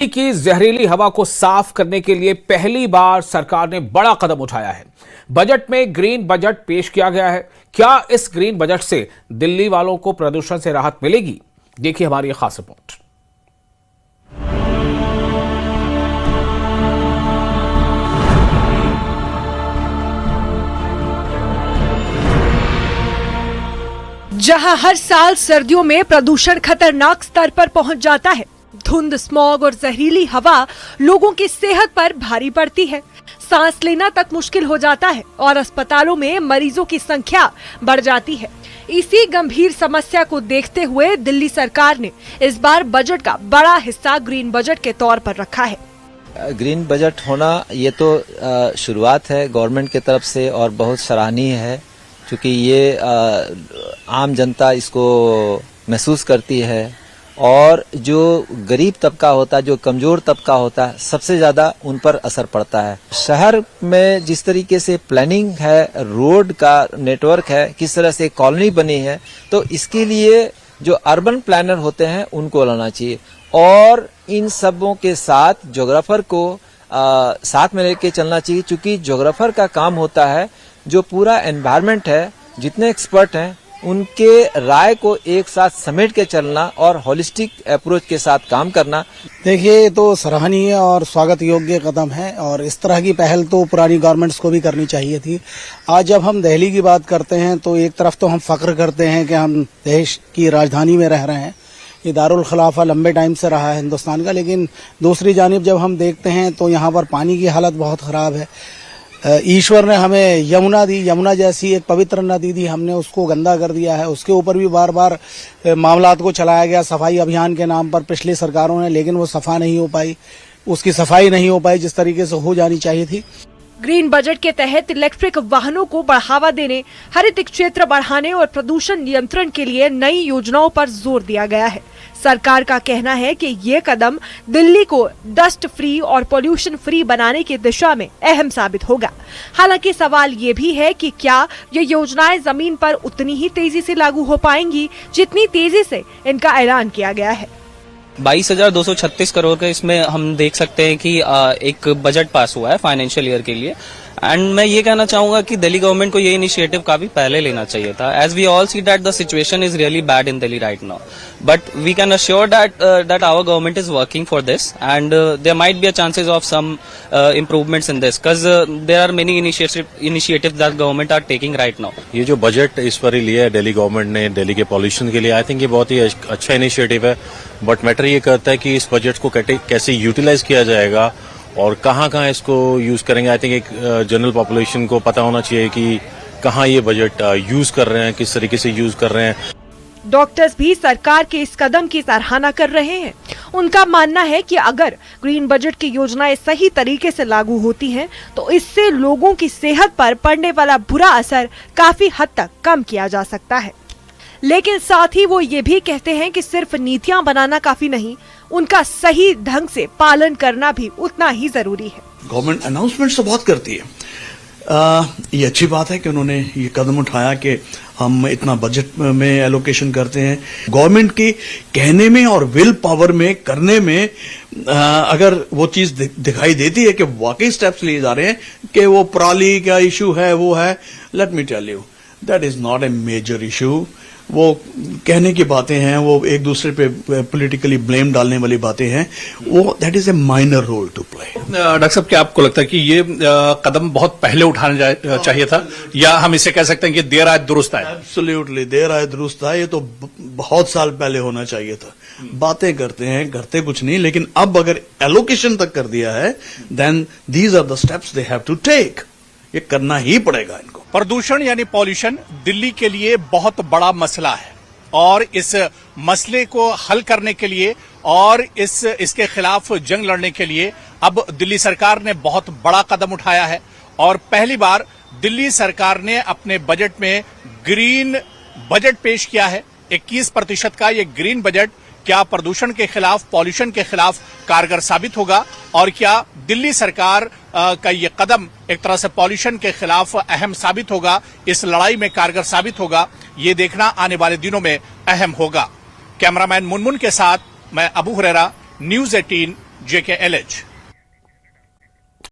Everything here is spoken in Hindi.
की जहरीली हवा को साफ करने के लिए पहली बार सरकार ने बड़ा कदम उठाया है। बजट में ग्रीन बजट पेश किया गया है। क्या इस ग्रीन बजट से दिल्ली वालों को प्रदूषण से राहत मिलेगी? देखिए हमारी ये खास रिपोर्ट। जहां हर साल सर्दियों में प्रदूषण खतरनाक स्तर पर पहुंच जाता है, धुंध, स्मॉग और जहरीली हवा लोगों की सेहत पर भारी पड़ती है। सांस लेना तक मुश्किल हो जाता है और अस्पतालों में मरीजों की संख्या बढ़ जाती है। इसी गंभीर समस्या को देखते हुए दिल्ली सरकार ने इस बार बजट का बड़ा हिस्सा ग्रीन बजट के तौर पर रखा है। ग्रीन बजट होना ये तो शुरुआत है गवर्नमेंट की तरफ से और बहुत सराहनीय है, क्योंकि ये आम जनता इसको महसूस करती है और जो गरीब तबका होता है, जो कमजोर तबका होता है, सबसे ज्यादा उन पर असर पड़ता है। शहर में जिस तरीके से प्लानिंग है, रोड का नेटवर्क है, किस तरह से कॉलोनी बनी है, तो इसके लिए जो अर्बन प्लानर होते हैं उनको लाना चाहिए और इन सबों के साथ ज्योग्राफर को साथ में लेके चलना चाहिए, क्योंकि ज्योग्राफर का काम होता है जो पूरा एनवायरनमेंट है, जितने एक्सपर्ट हैं उनके राय को एक साथ समेट के चलना और होलिस्टिक अप्रोच के साथ काम करना। देखिए, ये तो सराहनीय और स्वागत योग्य कदम है और इस तरह की पहल तो पुरानी गवर्नमेंट्स को भी करनी चाहिए थी। आज जब हम दिल्ली की बात करते हैं तो एक तरफ तो हम फख्र करते हैं कि हम देश की राजधानी में रह रहे हैं, ये दारुल खिलाफा लंबे टाइम से रहा है हिंदुस्तान का, लेकिन दूसरी जानिब जब हम देखते हैं तो यहाँ पर पानी की हालत बहुत खराब है। ईश्वर ने हमें यमुना दी, यमुना जैसी एक पवित्र नदी दी, हमने उसको गंदा कर दिया है। उसके ऊपर भी बार बार मामलात को चलाया गया सफाई अभियान के नाम पर पिछली सरकारों ने, लेकिन वो सफा नहीं हो पाई, उसकी सफाई नहीं हो पाई जिस तरीके से हो जानी चाहिए थी। ग्रीन बजट के तहत इलेक्ट्रिक वाहनों को बढ़ावा देने, हरित क्षेत्र बढ़ाने और प्रदूषण नियंत्रण के लिए नई योजनाओं पर जोर दिया गया है। सरकार का कहना है कि ये कदम दिल्ली को डस्ट फ्री और पोल्यूशन फ्री बनाने की दिशा में अहम साबित होगा। हालांकि सवाल ये भी है कि क्या ये योजनाएं जमीन पर उतनी ही तेजी से लागू हो पाएंगी जितनी तेजी से इनका ऐलान किया गया है। 22,236 करोड़ का इसमें हम देख सकते हैं कि एक बजट पास हुआ है फाइनेंशियल ईयर के लिए। एंड मैं ये कहना चाहूंगा कि दिल्ली गवर्नमेंट को ये इनिशिएटिव काफी पहले लेना चाहिए था, as we all see that the situation is really bad in Delhi right now, but we can assure that our government is working for this and there might be a chances of some improvements in this, because there are many initiatives that government are taking right now. ये जो बजट इस बार लिया है दिल्ली गवर्नमेंट ने दिल्ली के पॉल्यूशन के लिए, आई थिंक ये बहुत ही अच्छा इनिशिएटिव है, बट मैटर ये करता है कि इस बजट को कैसे यूटिलाइज किया जाएगा और कहाँ इसको यूज करेंगे। आई थिंक एक जनरल पॉपुलेशन को पता होना चाहिए कि कहाँ ये बजट यूज कर रहे हैं, किस तरीके से यूज कर रहे हैं। डॉक्टर्स भी सरकार के इस कदम की सराहना कर रहे हैं। उनका मानना है कि अगर ग्रीन बजट की योजनाएं सही तरीके से लागू होती हैं, तो इससे लोगों की सेहत पर पड़ने वाला बुरा असर काफी हद तक कम किया जा सकता है। लेकिन साथ ही वो ये भी कहते हैं कि सिर्फ नीतियां बनाना काफी नहीं, उनका सही ढंग से पालन करना भी उतना ही जरूरी है। गवर्नमेंट अनाउंसमेंट तो बहुत करती है, ये अच्छी बात है कि उन्होंने ये कदम उठाया कि हम इतना बजट में एलोकेशन करते हैं। गवर्नमेंट की कहने में और विल पावर में, करने में अगर वो चीज दिखाई देती है कि वाकई स्टेप्स लिए जा रहे हैं कि वो पराली का इशू है, वो है, let me tell you that is not a major issue. वो कहने की बातें हैं, वो एक दूसरे पे पॉलिटिकली ब्लेम डालने वाली बातें हैं, वो that is a minor role to play. Doctor साहब, क्या आपको लगता है कि ये कदम बहुत पहले उठाना चाहिए था, या हम इसे कह सकते हैं कि देर आए दुरुस्त आए? एब्सोल्युटली देर आए दुरुस्त आए, ये तो बहुत साल पहले होना चाहिए था। बातें करते हैं, करते कुछ नहीं, लेकिन अब अगर एलोकेशन तक कर दिया है, then these are the steps they have to take. ये करना ही पड़ेगा इनको। प्रदूषण यानी पॉल्यूशन दिल्ली के लिए बहुत बड़ा मसला है और इस मसले को हल करने के लिए और इसके खिलाफ जंग लड़ने के लिए अब दिल्ली सरकार ने बहुत बड़ा कदम उठाया है और पहली बार दिल्ली सरकार ने अपने बजट में ग्रीन बजट पेश किया है। 21% का ये ग्रीन बजट क्या प्रदूषण के खिलाफ, पॉल्यूशन के खिलाफ कारगर साबित होगा और क्या दिल्ली सरकार का ये कदम एक तरह से पॉल्यूशन के खिलाफ अहम साबित होगा, इस लड़ाई में कारगर साबित होगा, ये देखना आने वाले दिनों में अहम होगा। कैमरामैन मुनमुन के साथ मैं अबू हुरैरा, न्यूज़ 18, JKLH।